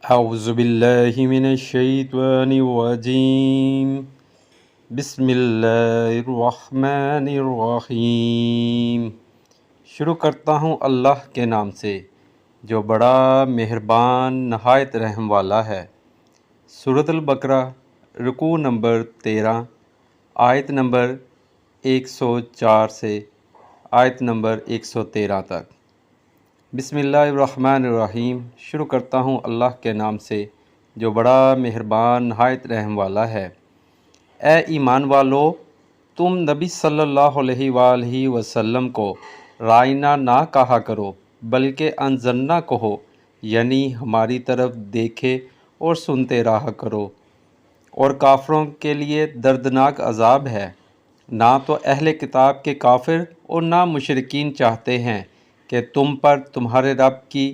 اعوذ باللہ من الشیطان الرجیم بسم اللہ الرحمن الرحیم۔ شروع کرتا ہوں اللہ کے نام سے جو بڑا مہربان نہایت رحم والا ہے۔ سورۃ البقرہ رکوع نمبر 13 آیت نمبر 104 سے آیت نمبر 113 تک۔ بسم اللہ الرحمن الرحیم۔ شروع کرتا ہوں اللہ کے نام سے جو بڑا مہربان نہایت رحم والا ہے۔ اے ایمان والو، تم نبی صلی اللہ علیہ وآلہ وسلم کو رائنا نہ کہا کرو بلکہ انظرنا کہو، یعنی ہماری طرف دیکھے اور سنتے رہا کرو۔ اور کافروں کے لیے دردناک عذاب ہے۔ نہ تو اہل کتاب کے کافر اور نہ مشرکین چاہتے ہیں کہ تم پر تمہارے رب کی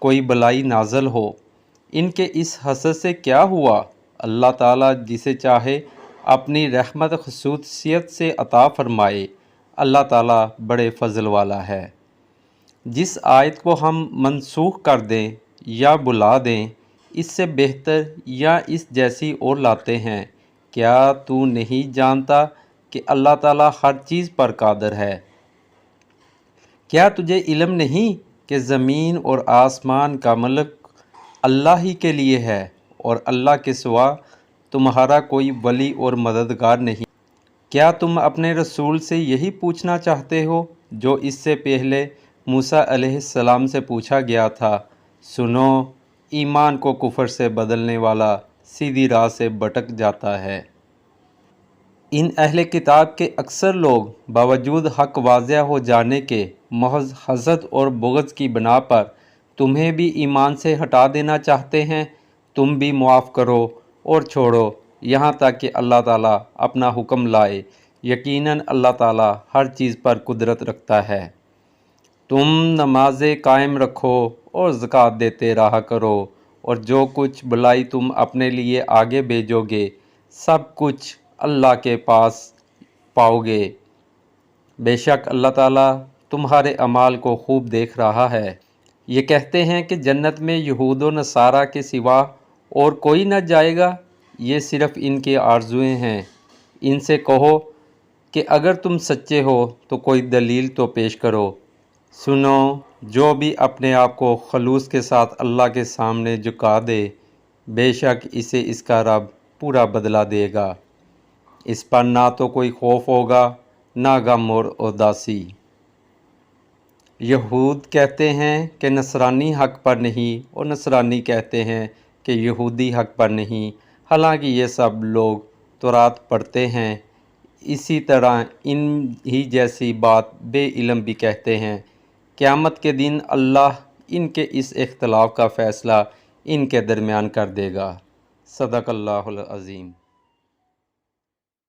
کوئی بلائی نازل ہو۔ ان کے اس حسد سے کیا ہوا؟ اللہ تعالیٰ جسے چاہے اپنی رحمت خصوصیت سے عطا فرمائے۔ اللہ تعالیٰ بڑے فضل والا ہے۔ جس آیت کو ہم منسوخ کر دیں یا بلا دیں، اس سے بہتر یا اس جیسی اور لاتے ہیں۔ کیا تو نہیں جانتا کہ اللہ تعالیٰ ہر چیز پر قادر ہے؟ کیا تجھے علم نہیں کہ زمین اور آسمان کا ملک اللہ ہی کے لیے ہے اور اللہ کے سوا تمہارا کوئی ولی اور مددگار نہیں؟ کیا تم اپنے رسول سے یہی پوچھنا چاہتے ہو جو اس سے پہلے موسیٰ علیہ السلام سے پوچھا گیا تھا؟ سنو، ایمان کو کفر سے بدلنے والا سیدھی راہ سے بھٹک جاتا ہے۔ ان اہل کتاب کے اکثر لوگ باوجود حق واضح ہو جانے کے محض حسد اور بغض کی بنا پر تمہیں بھی ایمان سے ہٹا دینا چاہتے ہیں۔ تم بھی معاف کرو اور چھوڑو یہاں تک کہ اللہ تعالیٰ اپنا حکم لائے۔ یقیناً اللہ تعالیٰ ہر چیز پر قدرت رکھتا ہے۔ تم نمازیں قائم رکھو اور زکوٰۃ دیتے رہا کرو، اور جو کچھ بھلائی تم اپنے لیے آگے بھیجو گے سب کچھ اللہ کے پاس پاؤ گے۔ بے شک اللہ تعالیٰ تمہارے اعمال کو خوب دیکھ رہا ہے۔ یہ کہتے ہیں کہ جنت میں یہود و نصارہ کے سوا اور کوئی نہ جائے گا، یہ صرف ان کے آرزوئیں ہیں۔ ان سے کہو کہ اگر تم سچے ہو تو کوئی دلیل تو پیش کرو۔ سنو، جو بھی اپنے آپ کو خلوص کے ساتھ اللہ کے سامنے جھکا دے، بے شک اسے اس کا رب پورا بدلہ دے گا۔ اس پر نہ تو کوئی خوف ہوگا نہ غم اور اداسی۔ یہود کہتے ہیں کہ نصرانی حق پر نہیں اور نصرانی کہتے ہیں کہ یہودی حق پر نہیں، حالانکہ یہ سب لوگ تورات پڑھتے ہیں۔ اسی طرح ان ہی جیسی بات بے علم بھی کہتے ہیں۔ قیامت کے دن اللہ ان کے اس اختلاف کا فیصلہ ان کے درمیان کر دے گا۔ صدق اللہ العظیم۔